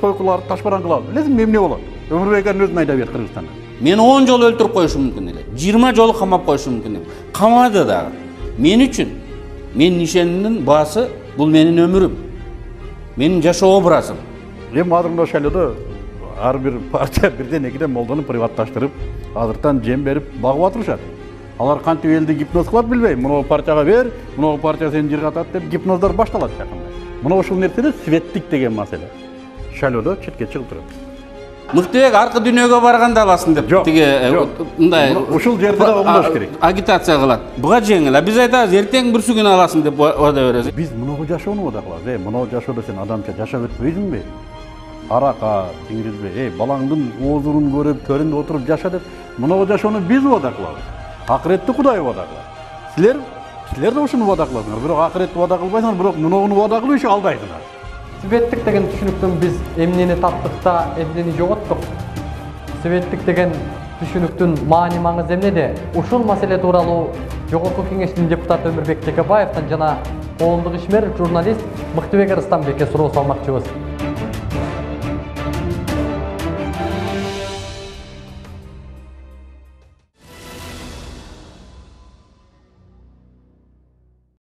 койкуларды ташбаран кылабыз. Билесиңби эмне болот? Өмүрбектердин өзүн айдап берет Кыргызстанда. Мени 10 жолу өлтүрүп коюшу мүмкүн эле. 20 жолу камап коюшу мүмкүн эле. Камады дагы. Мен үчүн менин ишенимдин баасы бул менин өмүрүм. Менин жашоо образым. Эми азыркы шайлоодо ар бир партия бирден экиден молдону приватташтырып, азыртан жем берип багып атышат. Алар кантип элди гипноз кылат билбейм. Мына партияга бер, мына партия сени жыргатат деп гипноздар башталат жакында. Мына ушул нерседе светтик деген маселе. Шайлоодо четке чыгып турат. Мыктыбек аркы дүйнөгө барганда аласың деп мындай ушул жерде да оңдош керек. Агитация кылат. Буга жеңил. Биз айтабыз эртең бүрсү күнү аласың деп вада беребиз. Биз мынагу жашоону вада кылабыз. Мынагу жашоодо сен адамча жашап өтпөйсүңбү? Арака, теңирбе, балаңдын оозунун көрүп, төрүндө отуруп жаша деп мынагу жашоону биз вада кылабыз. Акыретти Кудай вада кылат. Силер да ушуну вада кыласыңар. Бирок акыретти вада кылбайсыңар, бирок мунуну вада кылып иши алдайсыңар. Светтик деген түшүнүктөн биз эмнени таптык да эмнени жоготтук. Светтик деген түшүнүктүн маани маңызы эмнеде? Ушул маселе тууралуу Жогорку Кеңештин депутаты Өмүрбек Текебаевден жана коомдук ишмер, журналист Мыктыбек Арыстанбекке суроо салмакчыбыз.